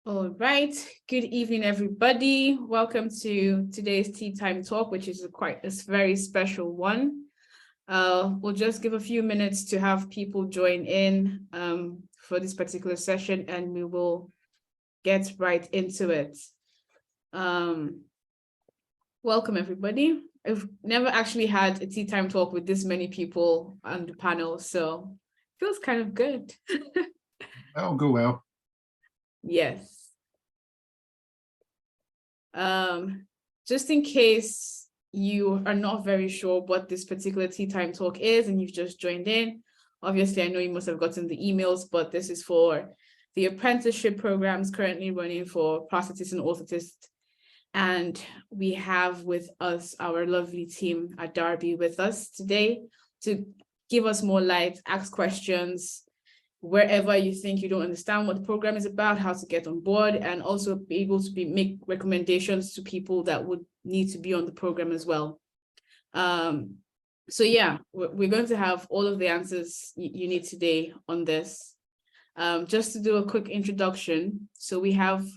All right. Good evening, everybody. Welcome to today's Tea Time Talk, which is a very special one. We'll just give a few minutes to have people join in for this particular session, and we will get right into it. Welcome, everybody. I've never actually had a Tea Time Talk with this many people on the panel, so it feels kind of good. That'll go well. Yes. Just in case you are not very sure what this particular Tea Time Talk is and you've just joined in, obviously I know you must have gotten the emails, but this is for the apprenticeship programs currently running for Prosthetists and Orthotists. And we have with us our lovely team at Derby with us today to give us more light, ask questions, wherever you think you don't understand what the program is about, how to get on board, and also be able to make recommendations to people that would need to be on the program as well. So yeah, we're going to have all of the answers you need today on this. Just to do a quick introduction. So we have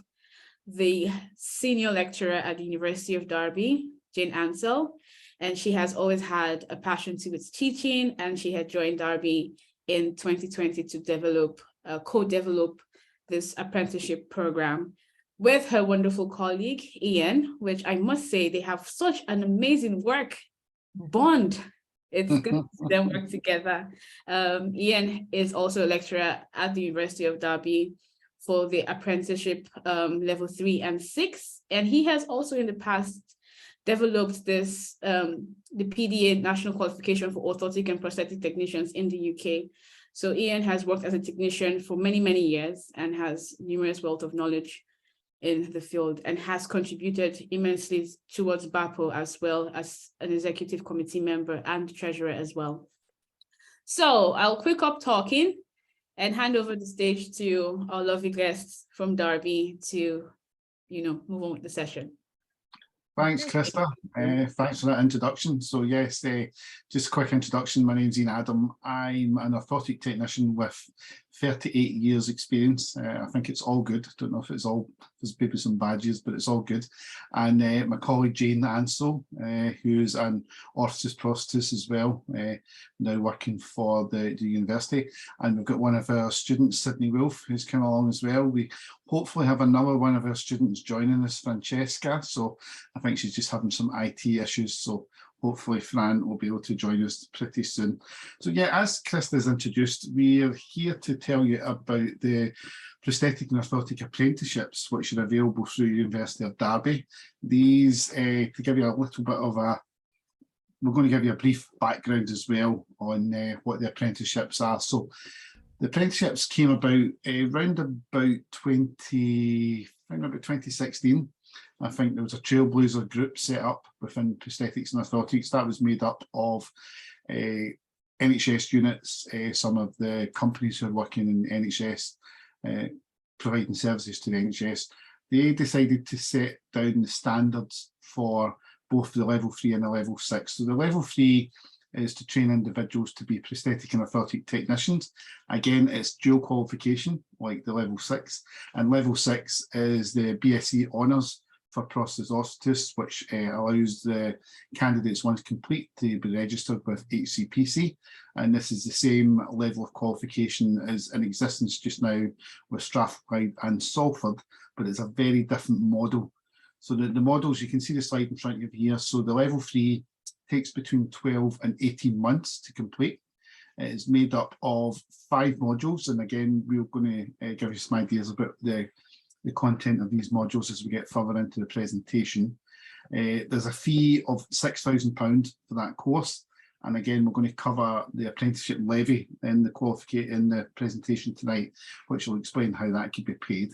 the senior lecturer at the University of Derby, Jane Ansell, and she has always had a passion towards teaching, and she had joined Derby in 2020 to co-develop this apprenticeship program with her wonderful colleague, Ian, which I must say, they have such an amazing work bond. It's good to see them work together. Ian is also a lecturer at the University of Derby for the apprenticeship level 3 and 6. And he has also in the past developed this, the PDA National Qualification for Orthotic and Prosthetic Technicians in the UK. So Ian has worked as a technician for many, many years and has numerous wealth of knowledge in the field and has contributed immensely towards BAPO as well as an executive committee member and treasurer as well. So I'll quick up talking and hand over the stage to our lovely guests from Derby to, move on with the session. Thanks, Krista. Thanks for that introduction. So yes, just a quick introduction. My name's Ian Adam. I'm an orthotic technician with 38 years experience. I think it's all good. I don't know if there's maybe some badges, but it's all good. And my colleague Jane Ansell, who's an orthotist prosthetist as well, now working for the university. And we've got one of our students, Sydney Wolf, who's come along as well. We hopefully have another one of our students joining us, Francesca. So I think she's just having some IT issues. So hopefully Fran will be able to join us pretty soon. So yeah, as Krista's introduced, we're here to tell you about the prosthetic and orthotic apprenticeships, which are available through University of Derby. These, to give you a little bit of we're going to give you a brief background as well on what the apprenticeships are. So the apprenticeships came about around about 2016. I think there was a trailblazer group set up within prosthetics and orthotics that was made up of NHS units, some of the companies who are working in NHS, providing services to the NHS. They decided to set down the standards for both the level 3 and the level 6. So the level 3 is to train individuals to be prosthetic and orthotic technicians. Again, it's dual qualification like the level 6, and level 6 is the BSc Honours for Prosthetists Orthotists, which allows the candidates once complete to be registered with HCPC, and this is the same level of qualification as in existence just now with Strathclyde and Salford, but it's a very different model. So the models, you can see the slide in front of you here. So the level 3 takes between 12 and 18 months to complete. It is made up of 5 modules, and again we're going to give you some ideas about the content of these modules as we get further into the presentation. There's a fee of £6,000 for that course, and again we're going to cover the apprenticeship levy in the presentation tonight, which will explain how that could be paid.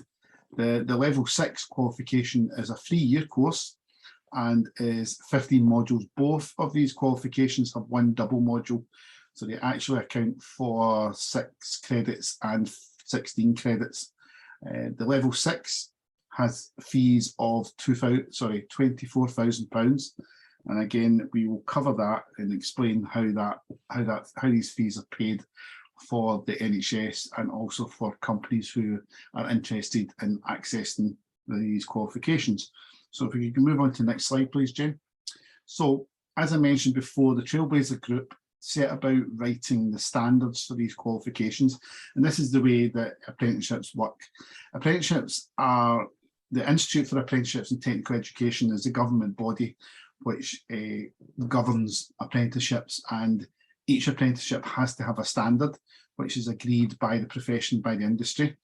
The level 6 qualification is a 3-year course and is 15 modules. Both of these qualifications have one double module, so they actually account for 6 credits and 16 credits. The level 6 has fees of £24,000, and again we will cover that and explain how these fees are paid for the NHS and also for companies who are interested in accessing these qualifications. So if we can move on to the next slide, please, Jen. So as I mentioned before, the Trailblazer Group set about writing the standards for these qualifications. And this is the way that apprenticeships work. Apprenticeships are, the Institute for Apprenticeships and Technical Education is the government body which governs apprenticeships, and each apprenticeship has to have a standard which is agreed by the profession, by the industry.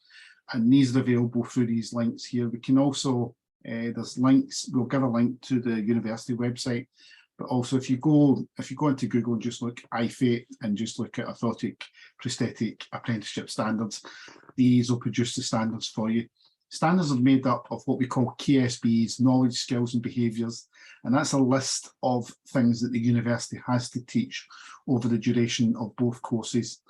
And these are available through these links here. We can also, there's links, we'll give a link to the university website, but also if you go into Google and just look IFATE and just look at orthotic prosthetic apprenticeship standards, these will produce the standards for you. Standards are made up of what we call KSBs, knowledge, skills and behaviours, and that's a list of things that the university has to teach over the duration of both courses.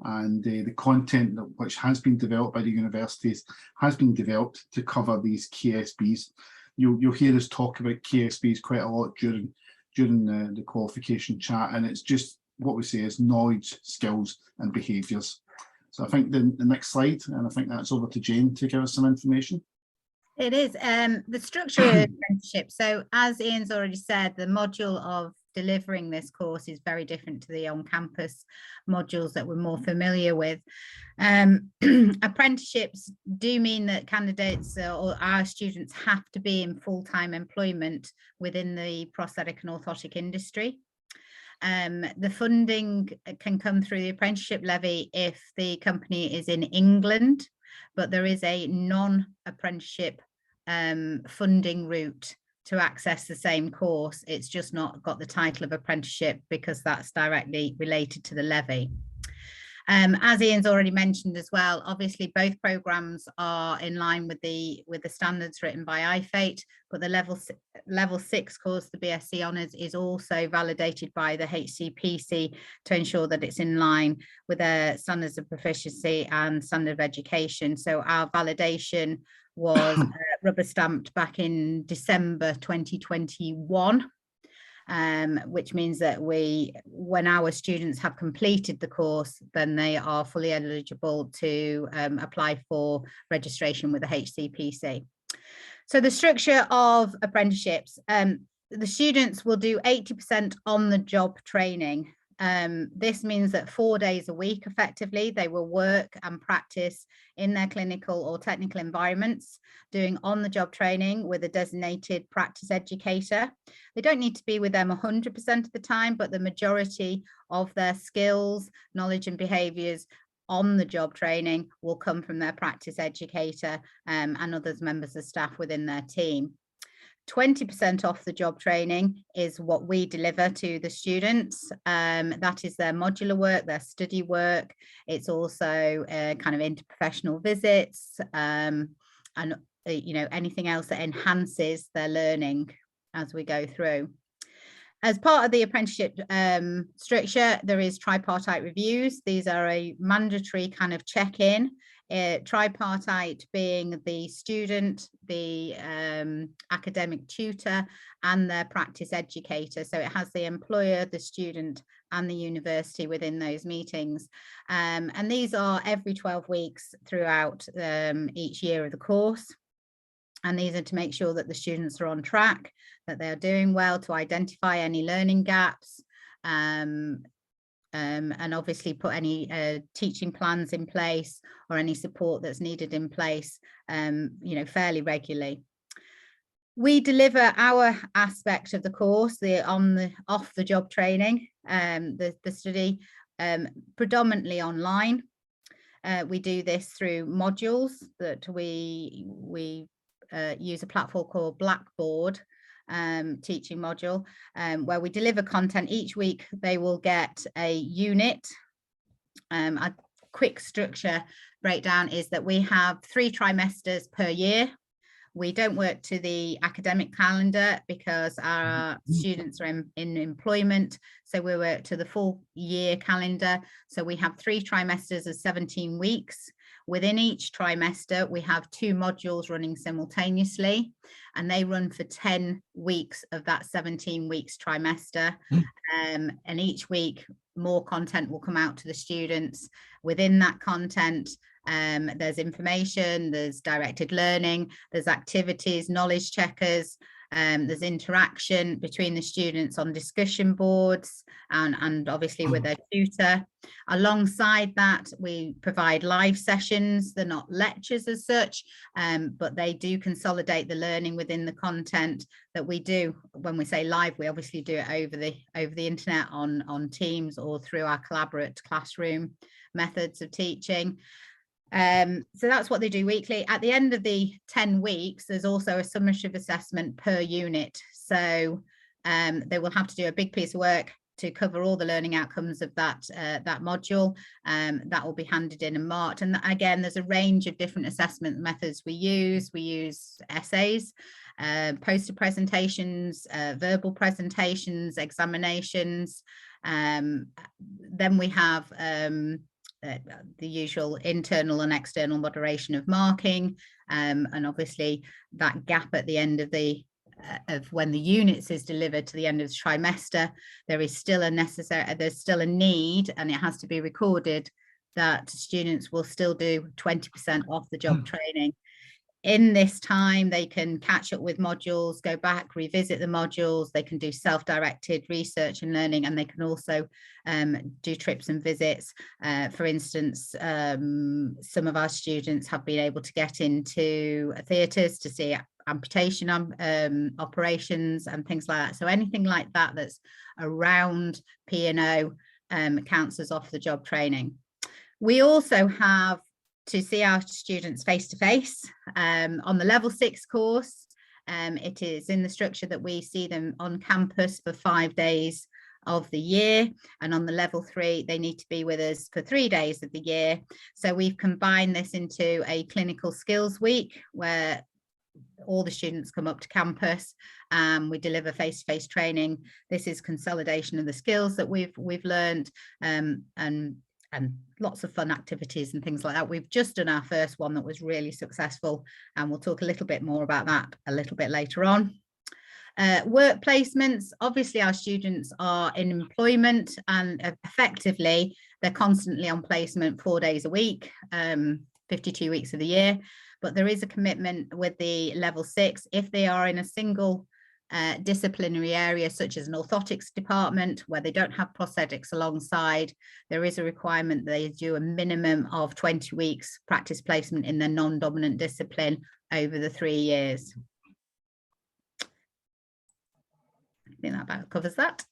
And the content which has been developed by the universities has been developed to cover these KSBs. You'll hear us talk about KSBs quite a lot during the qualification chat, and it's just what we say is knowledge, skills and behaviours. So I think the next slide, and I think that's over to Jane to give us some information. It is the structure of apprenticeship. So as Ian's already said, the module of delivering this course is very different to the on-campus modules that we're more familiar with. Apprenticeships do mean that candidates or our students have to be in full-time employment within the prosthetic and orthotic industry. The funding can come through the apprenticeship levy if the company is in England, but there is a non-apprenticeship funding route to access the same course. It's just not got the title of apprenticeship because that's directly related to the levy. As Ian's already mentioned as well, obviously both programs are in line with the standards written by IFATE, but the level 6 course, the BSc Honours, is also validated by the HCPC to ensure that it's in line with their standards of proficiency and standard of education. So our validation was rubber stamped back in December 2021. Which means that when our students have completed the course, then they are fully eligible to apply for registration with the HCPC. So the structure of apprenticeships, the students will do 80% on the job training. This means that 4 days a week, effectively, they will work and practice in their clinical or technical environments, doing on-the-job training with a designated practice educator. They don't need to be with them 100% of the time, but the majority of their skills, knowledge and behaviours on the job training will come from their practice educator and other members of staff within their team. 20% off the job training is what we deliver to the students. That is their modular work, their study work. It's also kind of interprofessional visits and anything else that enhances their learning as we go through. As part of the apprenticeship structure, there is tripartite reviews. These are a mandatory kind of check-in. Tripartite being the student, the academic tutor and their practice educator. So it has the employer, the student and the university within those meetings. And these are every 12 weeks throughout each year of the course. And these are to make sure that the students are on track, that they're doing well, to identify any learning gaps, and obviously put any teaching plans in place or any support that's needed in place, fairly regularly. We deliver our aspect of the course, the off the job training, the study, predominantly online. We do this through modules that we use a platform called Blackboard teaching module, where we deliver content each week. They will get a unit. A quick structure breakdown is that we have 3 trimesters per year. We don't work to the academic calendar because our students are in employment, so we work to the full year calendar. So we have 3 trimesters of 17 weeks. Within each trimester, we have 2 modules running simultaneously, and they run for 10 weeks of that 17 weeks trimester. And each week, more content will come out to the students. Within that content, there's information, there's directed learning, there's activities, knowledge checkers, there's interaction between the students on discussion boards and obviously with their tutor. Alongside that, we provide live sessions. They're not lectures as such, but they do consolidate the learning within the content that we do. When we say live, we obviously do it over the internet on Teams or through our collaborative classroom methods of teaching. So that's what they do weekly. At the end of the 10 weeks, there's also a summative assessment per unit. So they will have to do a big piece of work to cover all the learning outcomes of that module. That will be handed in March. And again, there's a range of different assessment methods we use. We use essays, poster presentations, verbal presentations, examinations. Then we have the usual internal and external moderation of marking, and obviously that gap at the end of when the units is delivered to the end of the trimester, there is still there's still a need, and it has to be recorded, that students will still do 20% off the job training. In this time, they can catch up with modules, go back, revisit the modules, they can do self-directed research and learning, and they can also do trips and visits. For instance, some of our students have been able to get into theatres to see amputation operations and things like that. So anything like that that's around P&O counts as off-the-job training. We also have to see our students face to face. On the level 6 course, it is in the structure that we see them on campus for 5 days of the year, and on the level 3 they need to be with us for 3 days of the year. So we've combined this into a clinical skills week where all the students come up to campus. We deliver face-to-face training. This is consolidation of the skills that we've learned, and lots of fun activities and things like that. We've just done our first one that was really successful, and we'll talk a little bit more about that a little bit later on. Work placements, obviously our students are in employment, and effectively they're constantly on placement 4 days a week, 52 weeks of the year. But there is a commitment with the level 6, if they are in a single disciplinary area such as an orthotics department where they don't have prosthetics alongside, there is a requirement that they do a minimum of 20 weeks practice placement in their non-dominant discipline over the 3 years. I think that about covers that.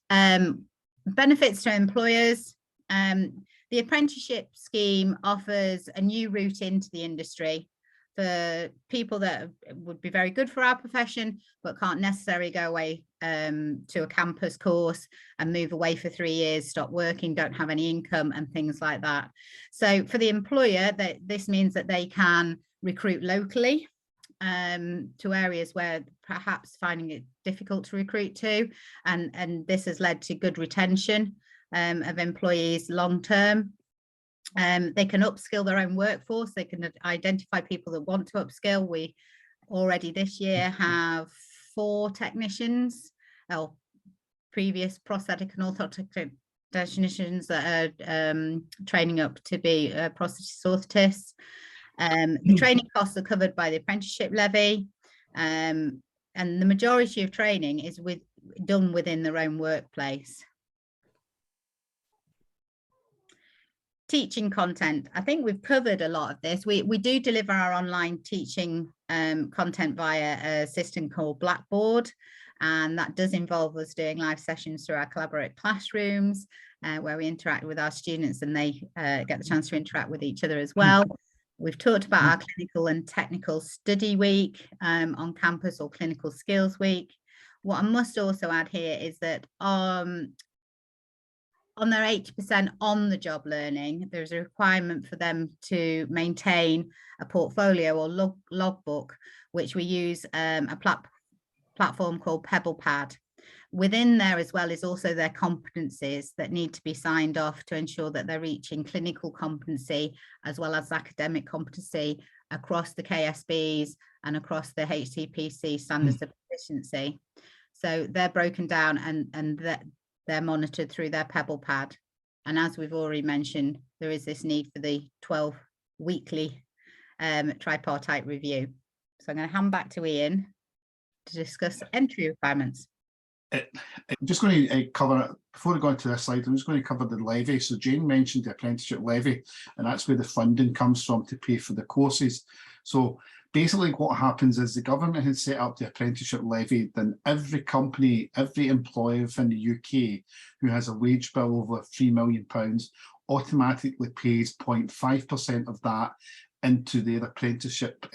Benefits to employers. The apprenticeship scheme offers a new route into the industry for people that would be very good for our profession, but can't necessarily go away to a campus course and move away for 3 years, stop working, don't have any income and things like that. So for the employer, this means that they can recruit locally to areas where perhaps finding it difficult to recruit to. And this has led to good retention of employees long term. They can upskill their own workforce. They can identify people that want to upskill. We already this year have 4 technicians, or previous prosthetic and orthotic technicians that are training up to be prosthetists, orthotists. The training costs are covered by the apprenticeship levy, and the majority of training is done within their own workplace. Teaching content. I think we've covered a lot of this. We do deliver our online teaching content via a system called Blackboard, and that does involve us doing live sessions through our collaborative classrooms where we interact with our students, and they get the chance to interact with each other as well. We've talked about our clinical and technical study week on campus, or clinical skills week. What I must also add here is that on their 80% on the job learning, there's a requirement for them to maintain a portfolio or logbook, which we use a platform called PebblePad. Within there as well is also their competencies that need to be signed off to ensure that they're reaching clinical competency as well as academic competency across the KSBs and across the HCPC standards of proficiency. So they're broken down and they're monitored through their Pebble Pad. And as we've already mentioned, there is this need for the 12 weekly tripartite review. So I'm going to hand back to Ian to discuss entry requirements. I'm just going to cover, before we go into this slide, I'm just going to cover the levy. So Jane mentioned the apprenticeship levy, and that's where the funding comes from to pay for the courses. So basically what happens is the government has set up the apprenticeship levy, then every company, every employer within the UK who has a wage bill over £3 million automatically pays 0.5% of that into their apprenticeship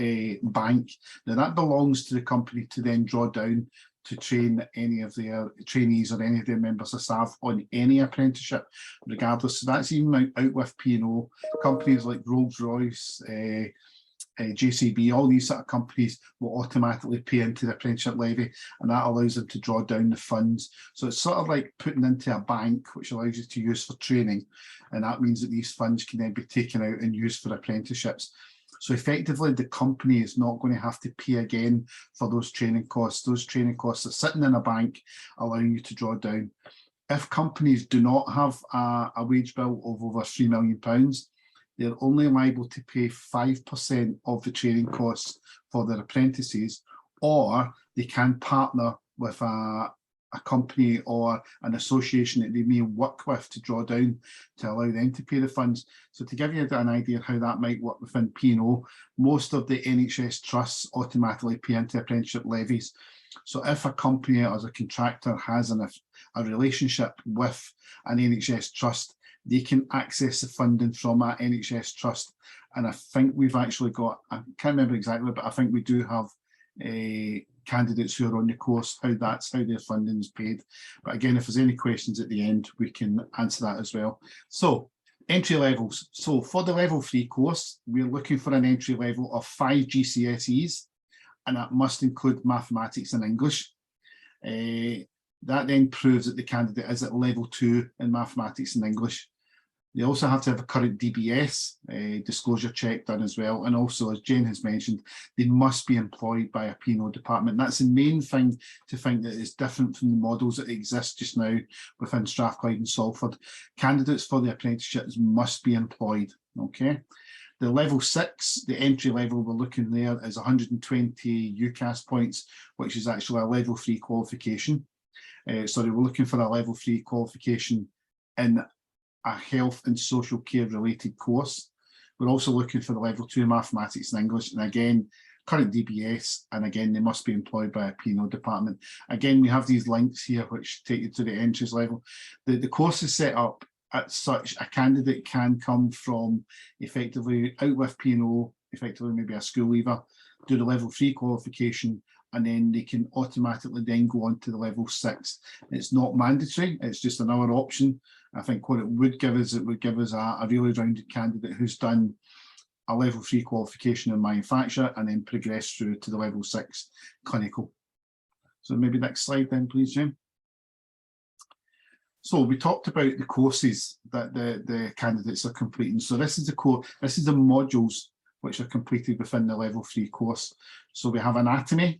bank. Now that belongs to the company to then draw down to train any of their trainees or any of their members of staff on any apprenticeship, regardless. So that's even out with P&O. Companies like Rolls-Royce, JCB, all these sort of companies will automatically pay into the apprenticeship levy, and that allows them to draw down the funds. So it's sort of like putting into a bank, which allows you to use for training, and that means that these funds can then be taken out and used for apprenticeships. So effectively, the company is not going to have to pay again for those training costs. Those training costs are sitting in a bank, allowing you to draw down. If companies do not have a wage bill of over £3 million, they're only liable to pay 5% of the training costs for their apprentices, or they can partner with a company or an association that they may work with to draw down to allow them to pay the funds. So to give you an idea of how that might work within P&O, most of the NHS trusts automatically pay into apprenticeship levies. So if a company or as a contractor has a relationship with an NHS trust, they can access the funding from that NHS trust. And I think we've actually got, I can't remember exactly, but I think we do have candidates who are on the course, that's how their funding is paid. But again, if there's any questions at the end, we can answer that as well. So entry levels. So for the level 3 course, we're looking for an entry level of 5 GCSEs, and that must include mathematics and English. That then proves that the candidate is at level 2 in mathematics and English. They also have to have a current DBS disclosure check done as well. And also, as Jane has mentioned, they must be employed by a P&O department. That's the main thing to think that is different from the models that exist just now within Strathclyde and Salford. Candidates for the apprenticeships must be employed, okay? The level 6, the entry level we're looking there is 120 UCAS points, which is actually a level 3 qualification. Sorry, we're looking for a level 3 qualification in a health and social care related course. We're also looking for the level 2 mathematics and English, and again, current DBS, and again, they must be employed by a P&O department. Again, we have these links here which take you to the entries level. The course is set up at such a candidate can come from effectively out with P&O, effectively maybe a school leaver, do the level 3 qualification, and then they can automatically then go on to the level 6. It's not mandatory, it's just another option. I think what it would give us a really rounded candidate who's done a level 3 qualification in manufacture and then progress through to the level 6 clinical. So maybe next slide then, please, Jim. So we talked about the courses that the candidates are completing. So this is the modules which are completed within the level 3 course. So we have anatomy,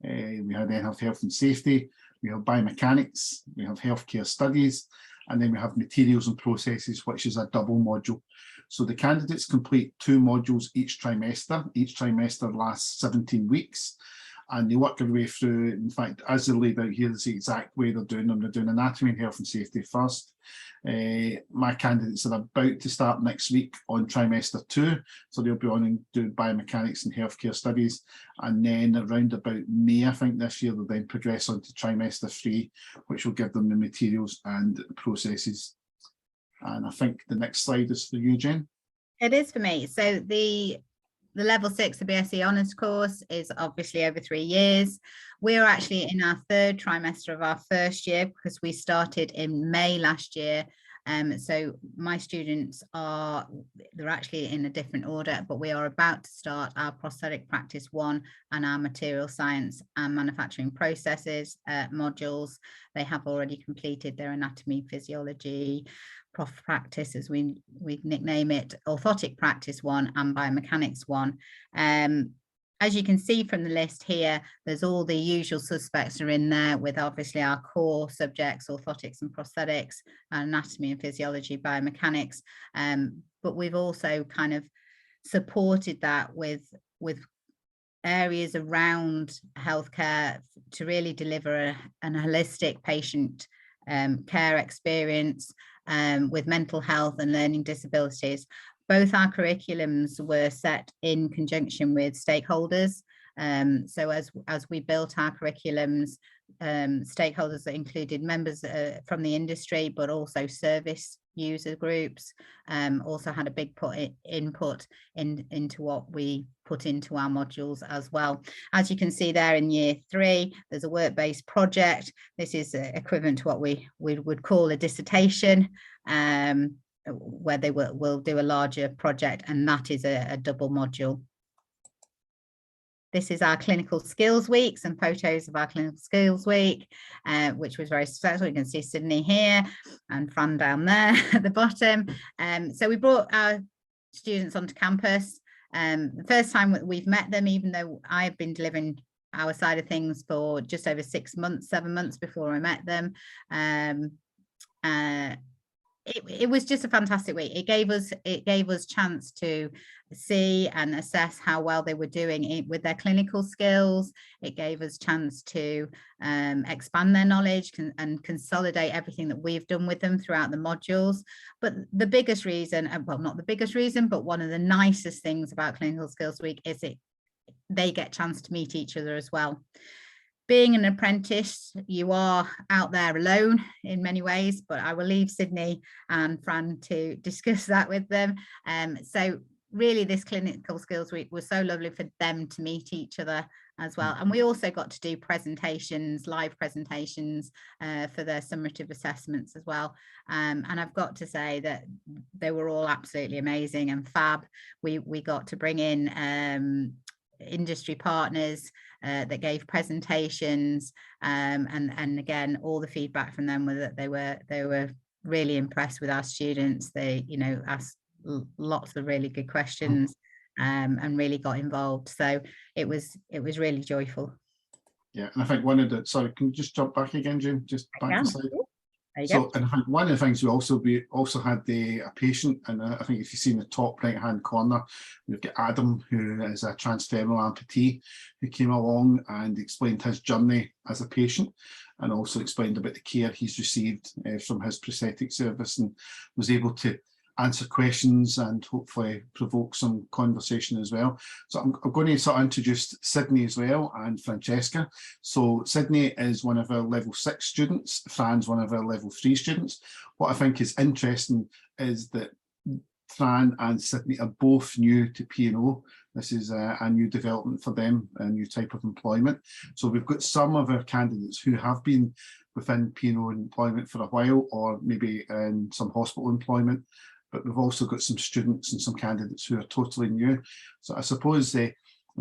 we then have health and safety, we have biomechanics, we have healthcare studies, and then we have materials and processes, which is a double module. So the candidates complete 2 modules each trimester. Each trimester lasts 17 weeks. And they work their way through, in fact, as they're laid out here, is the exact way they're doing them. They're doing anatomy and health and safety first. My candidates are about to start next week on trimester 2. So they'll be on and do biomechanics and healthcare studies. And then around about May, I think this year, they'll then progress on to trimester 3, which will give them the materials and processes. And I think the next slide is for you, Jen. It is for me. So the level 6, the BSc honours course, is obviously over 3 years. We're actually in our 3rd trimester of our 1st year because we started in May last year, So my students they're actually in a different order, but we are about to start our prosthetic practice 1 and our material science and manufacturing processes modules. They have already completed their anatomy, physiology, prof practice, as we nickname it, orthotic practice 1 and biomechanics 1. As you can see from the list here, there's all the usual suspects are in there, with obviously our core subjects, orthotics and prosthetics, anatomy and physiology, biomechanics. But we've also kind of supported that with areas around healthcare to really deliver an holistic patient care experience with mental health and learning disabilities. Both our curriculums were set in conjunction with stakeholders. So as we built our curriculums, stakeholders that included members from the industry, but also service user groups, also had a big input into what we put into our modules as well. As you can see there in year 3, there's a work-based project. This is equivalent to what we would call a dissertation, where they will do a larger project, and that is a double module. This is our clinical skills week, some photos of our clinical skills week, which was very successful. You can see Sydney here and Fran down there at the bottom. So we brought our students onto campus. The first time we've met them, even though I've been delivering our side of things for just over 6 months, 7 months before I met them. It was just a fantastic week. It gave us chance to see and assess how well they were doing with their clinical skills. It gave us chance to expand their knowledge and consolidate everything that we've done with them throughout the modules. But the biggest reason, well, not the biggest reason, but one of the nicest things about Clinical Skills Week is they get a chance to meet each other as well. Being an apprentice, you are out there alone in many ways, but I will leave Sydney and Fran to discuss that with them. So really this Clinical Skills Week was so lovely for them to meet each other as well. And we also got to do presentations, live presentations for their summative assessments as well. And I've got to say that they were all absolutely amazing and fab. We got to bring in industry partners that gave presentations, and again, all the feedback from them was that they were really impressed with our students. They, you know, asked lots of really good questions, and really got involved. So it was really joyful. Yeah, and I think one of the, sorry, can you just jump back again, Jim? Just back to slide. So, and I think one of the things we also had a patient, and I think if you see in the top right hand corner, we've got Adam, who is a transfemoral amputee, who came along and explained his journey as a patient, and also explained about the care he's received from his prosthetic service, and was able to answer questions and hopefully provoke some conversation as well. So I'm going to sort of introduce Sydney as well, and Francesca. So Sydney is one of our level 6 students, Fran's one of our level 3 students. What I think is interesting is that Fran and Sydney are both new to P&O. This is a new development for them, a new type of employment. So we've got some of our candidates who have been within P&O employment for a while, or maybe in some hospital employment, but we've also got some students and some candidates who are totally new. So I suppose I'm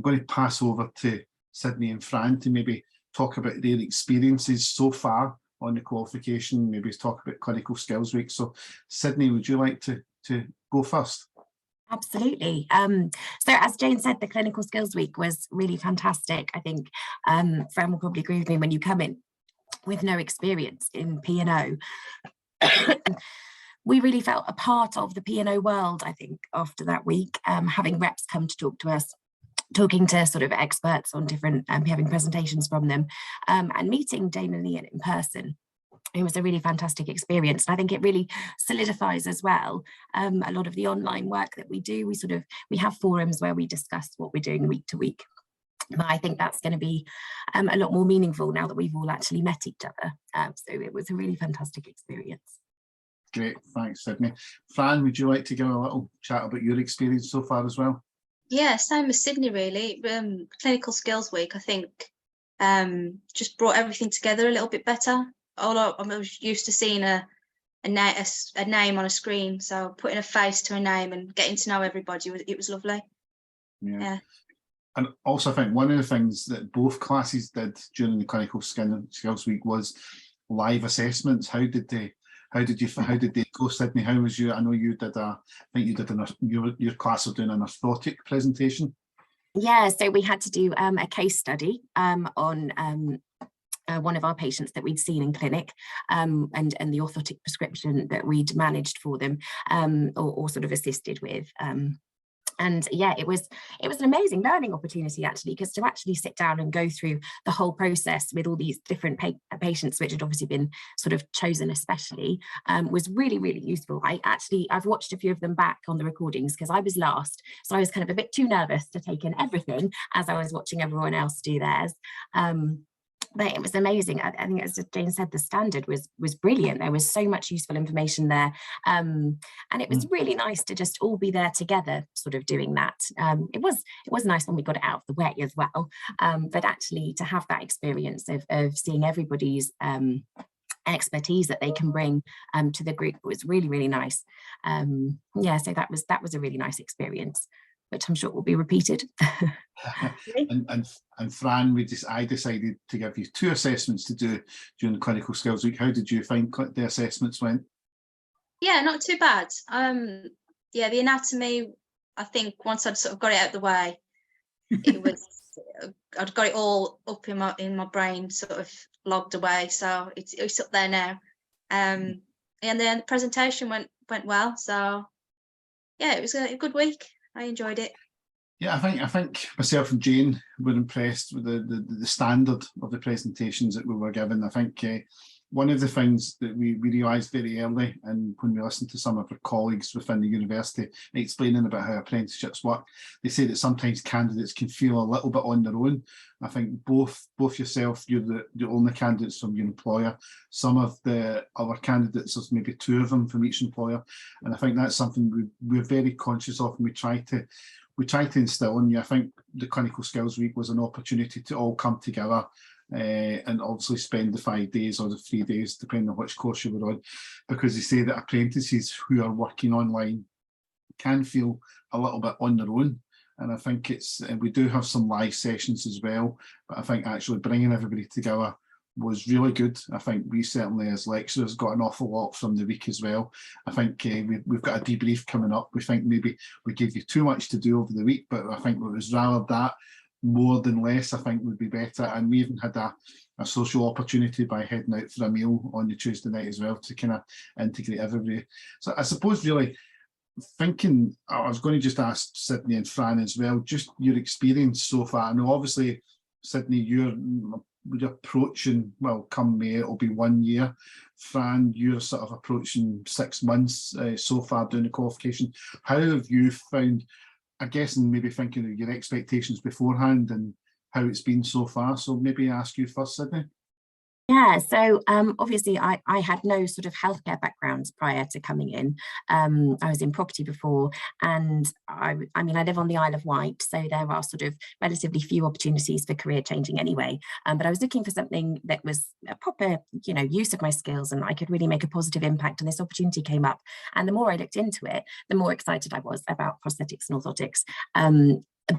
going to pass over to Sydney and Fran to maybe talk about their experiences so far on the qualification, maybe talk about Clinical Skills Week. So Sydney, would you like to go first? Absolutely. So as Jane said, the Clinical Skills Week was really fantastic. I think Fran will probably agree with me, when you come in with no experience in P&O, we really felt a part of the P&O world, I think, after that week, having reps come to talk to us, talking to sort of experts on different, having presentations from them, and meeting Jane and Ian in person. It was a really fantastic experience. And I think it really solidifies as well a lot of the online work that we do. We have forums where we discuss what we're doing week to week. But I think that's going to be a lot more meaningful now that we've all actually met each other. So it was a really fantastic experience. Great, thanks, Sydney. Fran, would you like to give a little chat about your experience so far as well? Yeah, same as Sydney, really. Clinical Skills Week, I think, just brought everything together a little bit better. I'm used to seeing a a name on a screen. So putting a face to a name and getting to know everybody, it was lovely. Yeah. And also, I think one of the things that both classes did during the clinical skills week was live assessments. How did they go, Sydney? How was you? I know you did your class of doing an orthotic presentation. Yeah, so we had to do a case study on one of our patients that we'd seen in clinic, and the orthotic prescription that we'd managed for them, or sort of assisted with. And yeah, it was an amazing learning opportunity, actually, because to actually sit down and go through the whole process with all these different patients, which had obviously been sort of chosen especially, was really, really useful. I've watched a few of them back on the recordings because I was last, so I was kind of a bit too nervous to take in everything as I was watching everyone else do theirs. But it was amazing. I think, as Jane said, the standard was brilliant. There was so much useful information there, and it was really nice to just all be there together, sort of doing that. It was nice when we got it out of the way as well, but actually to have that experience of seeing everybody's expertise that they can bring to the group was really, really nice. Yeah, so that was a really nice experience, which I'm sure will be repeated. and Fran, I decided to give you 2 assessments to do during the clinical skills week. How did you find the assessments went? Yeah, not too bad. Yeah, the anatomy, I think once I'd sort of got it out of the way, it was I'd got it all up in my brain, sort of logged away, so it's up there now. And then the presentation went well, so yeah, it was a good week. I enjoyed it. Yeah, I think myself and Jane were impressed with the standard of the presentations that we were given. I think one of the things that we realised very early, and when we listened to some of our colleagues within the university explaining about how apprenticeships work, they say that sometimes candidates can feel a little bit on their own. I think both yourself, you're the only candidates from your employer. Some of the other candidates, there's maybe 2 of them from each employer, and I think that's something we're very conscious of, and we try to instill in you. I think the Clinical Skills Week was an opportunity to all come together and obviously spend the 5 days or the 3 days, depending on which course you were on, because they say that apprentices who are working online can feel a little bit on their own. And I think we do have some live sessions as well, but I think actually bringing everybody together was really good. I think we certainly as lecturers got an awful lot from the week as well. I think we've got a debrief coming up. We think maybe we gave you too much to do over the week, but I think it was rather that more than less, I think would be better. And we even had a social opportunity by heading out for a meal on the Tuesday night as well to kind of integrate everybody. So I suppose really thinking, I was going to just ask Sydney and Fran as well, just your experience so far. I know obviously, Sydney, you're approaching, well, come May, it'll be 1 year. Fran, you're sort of approaching 6 months so far doing the qualification. How have you found, I guess, and maybe thinking of your expectations beforehand and how it's been so far? So maybe ask you first, Sydney. Yeah, so obviously I had no sort of healthcare backgrounds prior to coming in. I was in property before, and I mean, I live on the Isle of Wight, so there are sort of relatively few opportunities for career changing anyway. But I was looking for something that was a proper, use of my skills, and I could really make a positive impact. And this opportunity came up, and the more I looked into it, the more excited I was about prosthetics and orthotics.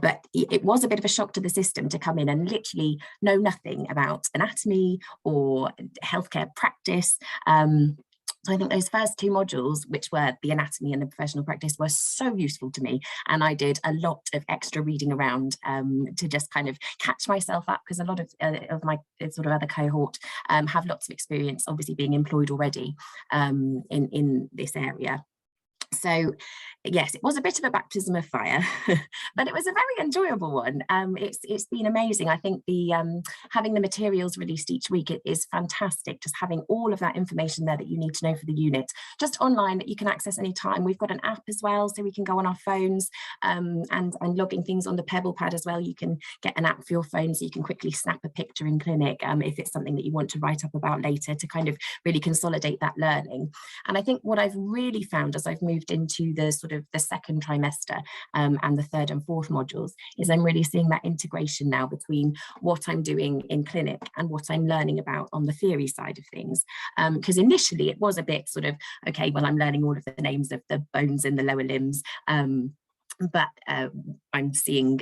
But it was a bit of a shock to the system to come in and literally know nothing about anatomy or healthcare practice. So I think those first 2 modules, which were the anatomy and the professional practice, were so useful to me. And I did a lot of extra reading around to just kind of catch myself up, because a lot of my sort of other cohort have lots of experience, obviously being employed already in this area. So yes, it was a bit of a baptism of fire, but it was a very enjoyable one. It's been amazing. I think the having the materials released each week is fantastic. Just having all of that information there that you need to know for the unit, just online, that you can access anytime. We've got an app as well, so we can go on our phones and logging things on the Pebble Pad as well. You can get an app for your phone, so you can quickly snap a picture in clinic if it's something that you want to write up about later, to kind of really consolidate that learning. And I think what I've really found as I've moved moved into the sort of the second trimester and the third and fourth modules, is I'm really seeing that integration now between what I'm doing in clinic and what I'm learning about on the theory side of things. Because initially it was a bit sort of, okay, well, I'm learning all of the names of the bones in the lower limbs, but I'm seeing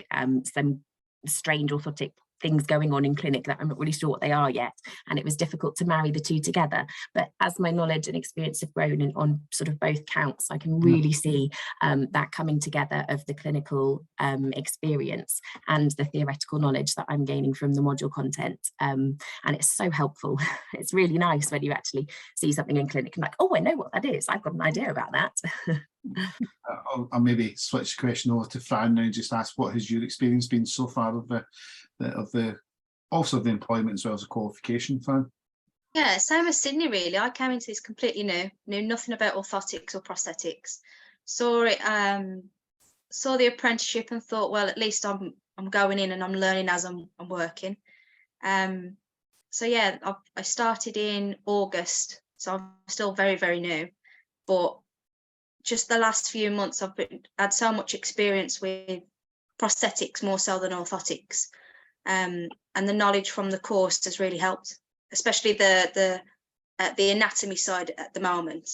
some strange orthotic things going on in clinic that I'm not really sure what they are yet, and it was difficult to marry the two together. But as my knowledge and experience have grown on sort of both counts, I can really see that coming together of the clinical experience and the theoretical knowledge that I'm gaining from the module content, and it's so helpful. It's really nice when you actually see something in clinic and like, oh, I know what that is, I've got an idea about that. I'll maybe switch the question over to Fran now and just ask, what has your experience been so far of the employment as well as the qualification, Fran? Yeah, same as Sydney really. I came into this completely new, knew nothing about orthotics or prosthetics. Saw it, saw the apprenticeship and thought, well, at least I'm going in and I'm learning as I'm working. So yeah, I started in August, so I'm still very, very new, but just the last few months I've had so much experience with prosthetics more so than orthotics, and the knowledge from the course has really helped, especially the anatomy side at the moment.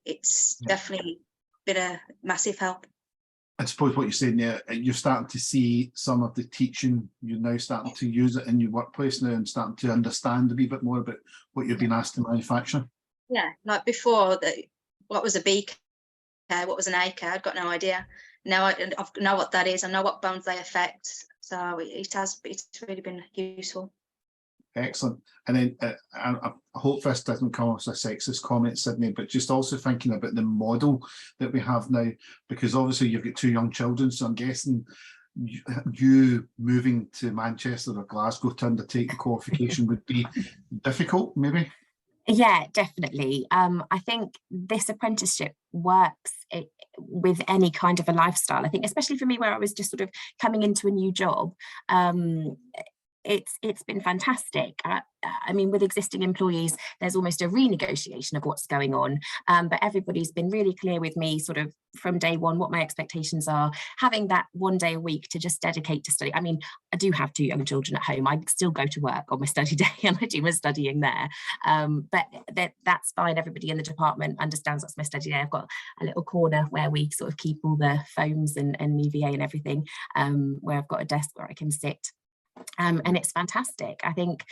It's definitely been a massive help. I suppose what you're saying there, you're starting to see some of the teaching, you're now starting to use it in your workplace now and starting to understand a wee bit more about what you've been asked to manufacture. Yeah, like before, what was a B care, what was an A care, I'd got no idea. Now I know what that is, I know what bones they affect, so it's really been useful. Excellent. And then I hope this doesn't come as a sexist comment, Sydney, but just also thinking about the model that we have now, because obviously you've got 2 young children, so I'm guessing you moving to Manchester or Glasgow to undertake the qualification would be difficult, maybe? Yeah, definitely. I think this apprenticeship works with any kind of a lifestyle. I think, especially for me, where I was just sort of coming into a new job, it's been fantastic. I mean, with existing employees, there's almost a renegotiation of what's going on, but everybody's been really clear with me sort of from day one what my expectations are, having that 1 day a week to just dedicate to study. I mean, I do have 2 young children at home. I still go to work on my study day and I do my studying there, but that's fine. Everybody in the department understands that's my study day. I've got a little corner where we sort of keep all the foams and EVA and everything, where I've got a desk where I can sit. And it's fantastic. I think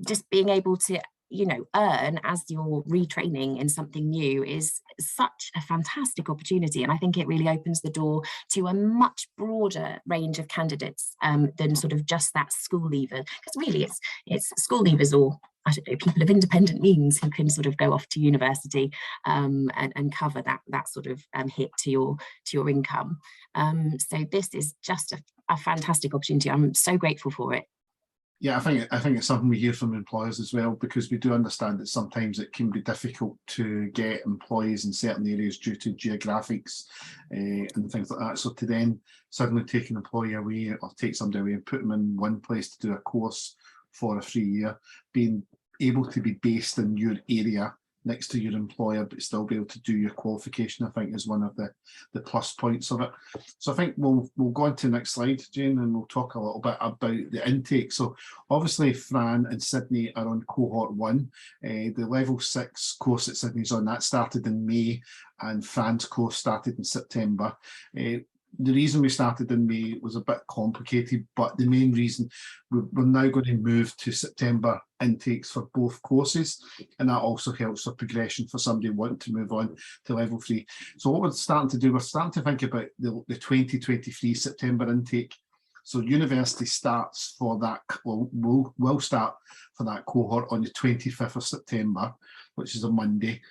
just being able to, you know, earn as you're retraining in something new is such a fantastic opportunity. And I think it really opens the door to a much broader range of candidates than sort of just that school leaver. Because really it's school leavers or, I don't know, people of independent means who can sort of go off to university and cover that sort of hit to your income. So this is just a fantastic opportunity. I'm so grateful for it. Yeah, I think it's something we hear from employers as well, because we do understand that sometimes it can be difficult to get employees in certain areas due to geographics and things like that. So to then suddenly take an employee away or take somebody away and put them in one place to do a course for a free year, being able to be based in your area next to your employer but still be able to do your qualification, I think is one of the plus points of it. So I think we'll go on to the next slide, Jane, and we'll talk a little bit about the intake. So obviously Fran and Sydney are on cohort 1. The level 6 course that Sydney's on, that started in May, and Fran's course started in September. The reason we started in May was a bit complicated, but the main reason we're now going to move to September intakes for both courses, and that also helps for progression for somebody wanting to move on to level 3. So what we're starting to do, we're starting to think about the 2023 September intake. So university starts for that, will start for that cohort on the 25th of September, which is a Monday.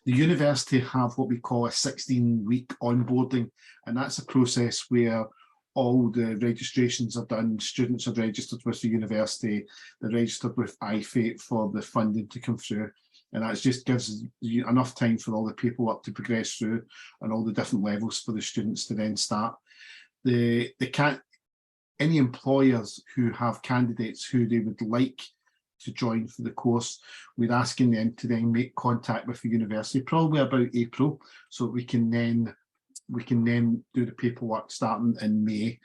The university have what we call a 16-week onboarding, and that's a process where all the registrations are done. Students are registered with the university, they're registered with IFATE for the funding to come through, and that just gives you enough time for all the paperwork to progress through and all the different levels for the students to then start. Any employers who have candidates who they would like to join for the course, we're asking them to then make contact with the university probably about April, so we can then do the paperwork starting in May.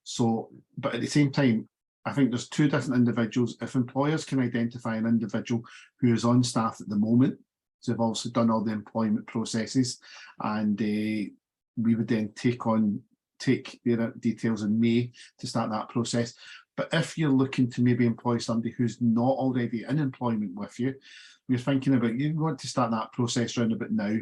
So, but at the same time, I think there's two different individuals. If employers can identify an individual who is on staff at the moment, so they've also done all the employment processes, and we would then take their details in May to start that process. But if you're looking to maybe employ somebody who's not already in employment with you, we're thinking about, you want to start that process around about now,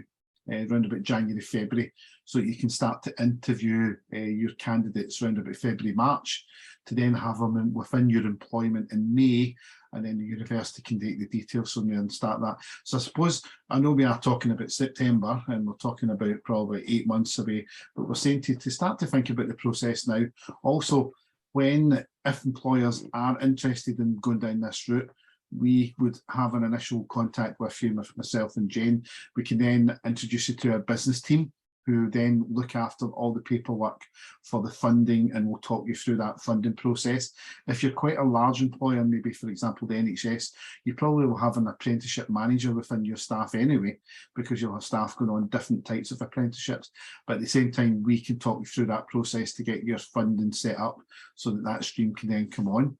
around about January, February, so you can start to interview your candidates around about February, March, to then have them within your employment in May, and then the university can take the details from there and start that. So I suppose, I know we are talking about September and we're talking about probably 8 months away, but we're saying to start to think about the process now. Also, if employers are interested in going down this route, we would have an initial contact with you, with myself and Jane. We can then introduce you to our business team, who then look after all the paperwork for the funding, and we'll talk you through that funding process. If you're quite a large employer, maybe for example the NHS, you probably will have an apprenticeship manager within your staff anyway, because you'll have staff going on different types of apprenticeships. But at the same time, we can talk you through that process to get your funding set up so that that stream can then come on.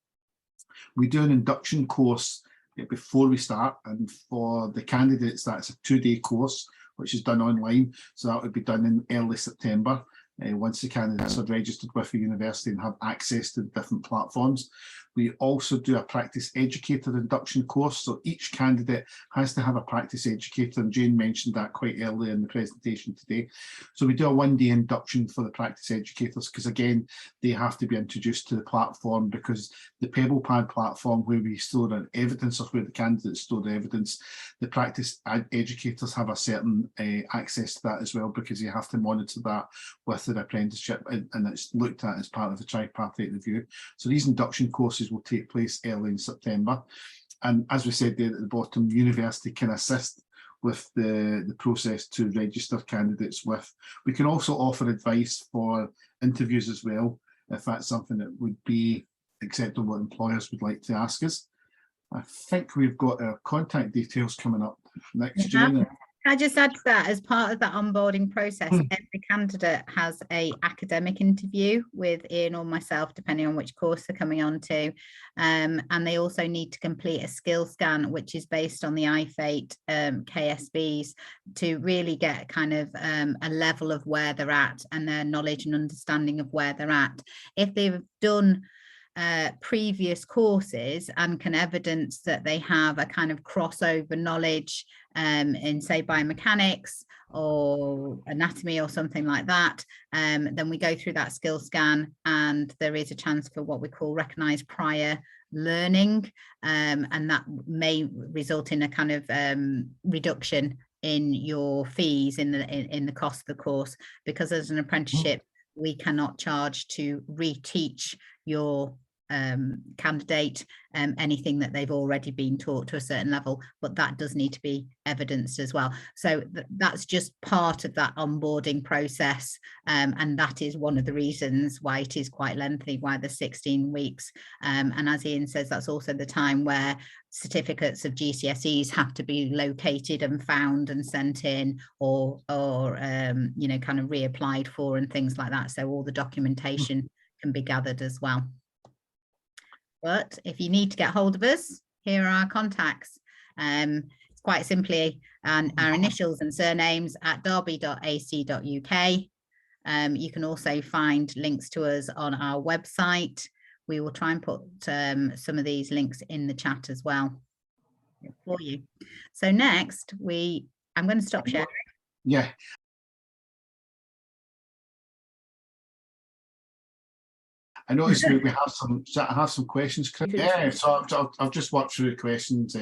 We do an induction course before we start, and for the candidates, that's a 2-day course which is done online, so that would be done in early September, once the candidates are registered with the university and have access to the different platforms. We also do a practice educator induction course, so each candidate has to have a practice educator, and Jane mentioned that quite early in the presentation today. So we do a 1-day induction for the practice educators, because again, they have to be introduced to the platform, because the PebblePad platform, where we store the evidence, or where the candidates store the evidence, the practice educators have a certain access to that as well, because you have to monitor that with their apprenticeship, and it's looked at as part of the tripartite review. So these induction courses will take place early in September, and as we said there at the bottom, university can assist with the process to register candidates with. We can also offer advice for interviews as well, if that's something that would be acceptable employers would like to ask us. I think we've got our contact details coming up next, Jane. I just add to that, as part of that onboarding process, every candidate has a academic interview with Ian or myself, depending on which course they're coming on to. And they also need to complete a skill scan, which is based on the IFATE KSBs, to really get kind of a level of where they're at and their knowledge and understanding of where they're at. If they've done previous courses and can evidence that they have a kind of crossover knowledge in, say, biomechanics or anatomy or something like that, then we go through that skill scan, and there is a chance for what we call recognised prior learning, and that may result in a kind of reduction in your fees in the cost of the course, because as an apprenticeship we cannot charge to reteach your candidate anything that they've already been taught to a certain level, but that does need to be evidenced as well. So that's just part of that onboarding process, and that is one of the reasons why it is quite lengthy, why the 16 weeks. And as Ian says, that's also the time where certificates of GCSEs have to be located and found and sent in, or you know, kind of reapplied for and things like that. So all the documentation can be gathered as well. But if you need to get hold of us, here are our contacts. It's quite simply our initials and surnames at derby.ac.uk. You can also find links to us on our website. We will try and put some of these links in the chat as well for you. So next, I'm going to stop sharing. Yeah. I noticed we have some questions. Yeah, so I've just worked through the questions.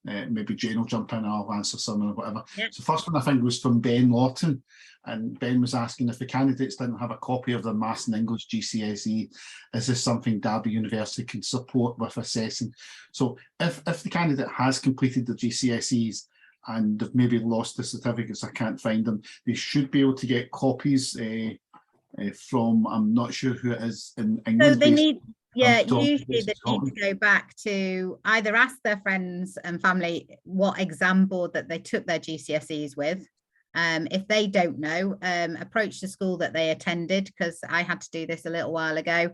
Maybe Jane will jump in and I'll answer some or whatever. Yep. So first one I think was from Ben Lawton, and Ben was asking if the candidates didn't have a copy of their Maths and English GCSE, is this something Derby University can support with assessing? So if the candidate has completed the GCSEs and they've maybe lost the certificates, I can't find them, they should be able to get copies from, I'm not sure who it is in England. So they need, Yeah, Tom, usually based they in need to Scotland. go back to either ask their friends and family what exam board that they took their GCSEs with. If they don't know, approach the school that they attended, because I had to do this a little while ago.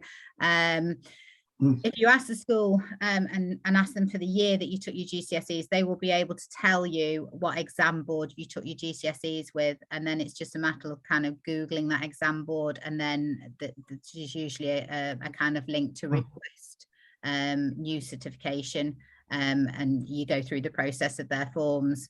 If you ask the school and ask them for the year that you took your GCSEs, they will be able to tell you what exam board you took your GCSEs with, and then it's just a matter of kind of Googling that exam board, and then there's usually a kind of link to request new certification, and you go through the process of their forms.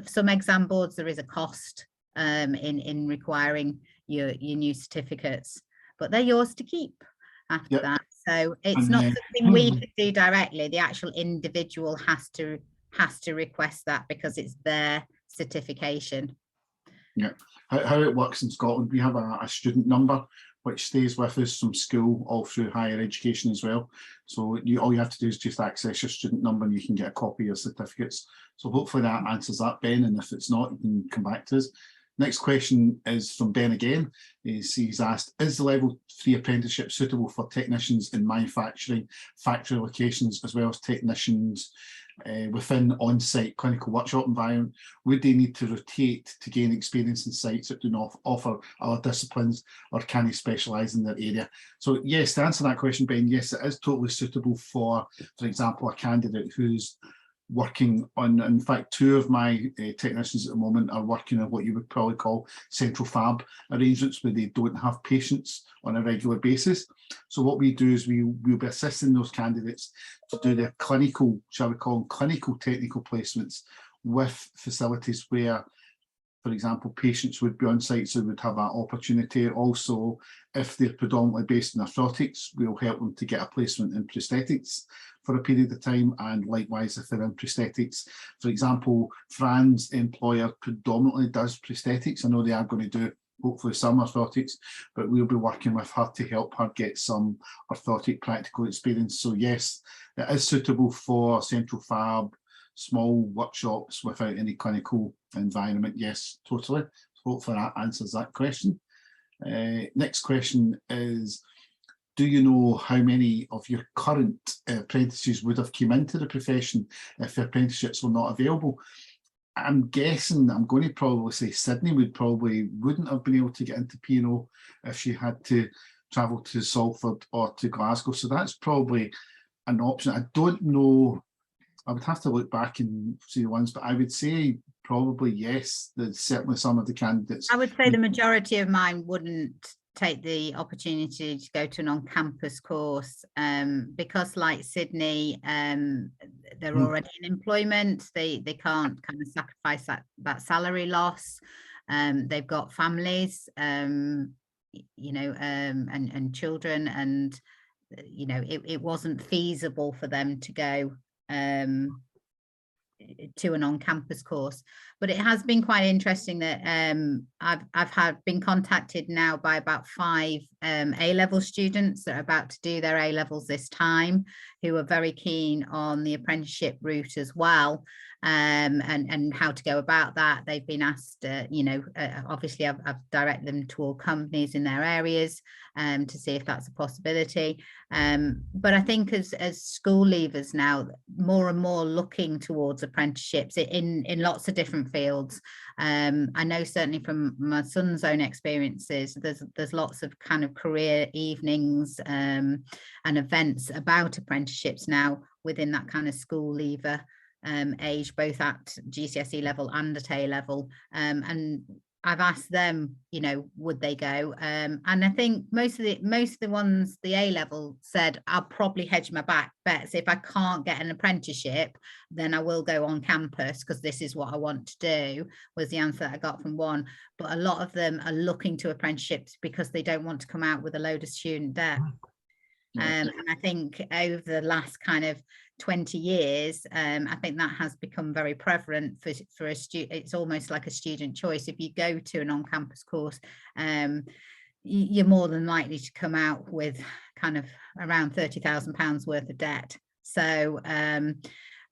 Some exam boards, there is a cost in requiring your new certificates, but they're yours to keep after that. So it's not something we could do directly. The actual individual has to request that, because it's their certification. Yeah, how it works in Scotland, we have a student number which stays with us from school all through higher education as well. So all you have to do is just access your student number and you can get a copy of your certificates. So hopefully that answers that, Ben, and if it's not, you can come back to us. Next question is from Ben again. He's asked, is the level 3 apprenticeship suitable for technicians in manufacturing, factory locations, as well as technicians within on-site clinical workshop environment? Would they need to rotate to gain experience in sites that do not offer other disciplines, or can they specialise in their area? So yes, to answer that question, Ben, yes, it is totally suitable for example, a candidate who's working on, in fact, 2 of my technicians at the moment are working on what you would probably call central fab arrangements, where they don't have patients on a regular basis. So what we do is we'll be assisting those candidates to do their clinical, shall we call them clinical technical placements with facilities where, for example, patients would be on site, so would have that opportunity. Also, if they're predominantly based in orthotics, we'll help them to get a placement in prosthetics for a period of time, and likewise if they're in prosthetics. For example, Fran's employer predominantly does prosthetics. I know they are going to do hopefully some orthotics, but we'll be working with her to help her get some orthotic practical experience. So yes, it is suitable for central fab, small workshops without any clinical environment. Yes, totally. Hopefully that answers that question. Next question is, do you know how many of your current apprentices would have come into the profession if the apprenticeships were not available? I'm guessing, I'm going to probably say Sydney wouldn't have been able to get into P&O if she had to travel to Salford or to Glasgow. So that's probably an option. I don't know. I would have to look back and see the ones, but I would say probably yes, there's certainly some of the candidates. I would say the majority of mine wouldn't take the opportunity to go to an on-campus course, because like Sydney, they're already in employment. They can't kind of sacrifice that salary loss. They've got families, you know, and children, and you know, it wasn't feasible for them to go to an on-campus course. But it has been quite interesting that I've been contacted now by about 5 A-level students that are about to do their A-levels this time, who are very keen on the apprenticeship route as well, and how to go about that. They've been asked, you know, obviously I've directed them to all companies in their areas to see if that's a possibility. But I think as school leavers now, more and more looking towards apprenticeships in lots of different fields. I know certainly from my son's own experiences, there's lots of kind of career evenings and events about apprenticeships now within that kind of school leaver age, both at GCSE level and at A level. And I've asked them, you know, would they go? And I think most of the ones, the A level said, I'll probably hedge my bets. If I can't get an apprenticeship, then I will go on campus because this is what I want to do, was the answer that I got from one. But a lot of them are looking to apprenticeships because they don't want to come out with a load of student debt. And I think over the last kind of 20 years, I think that has become very prevalent for a student. It's almost like a student choice. If you go to an on-campus course, you're more than likely to come out with kind of around £30,000 worth of debt. So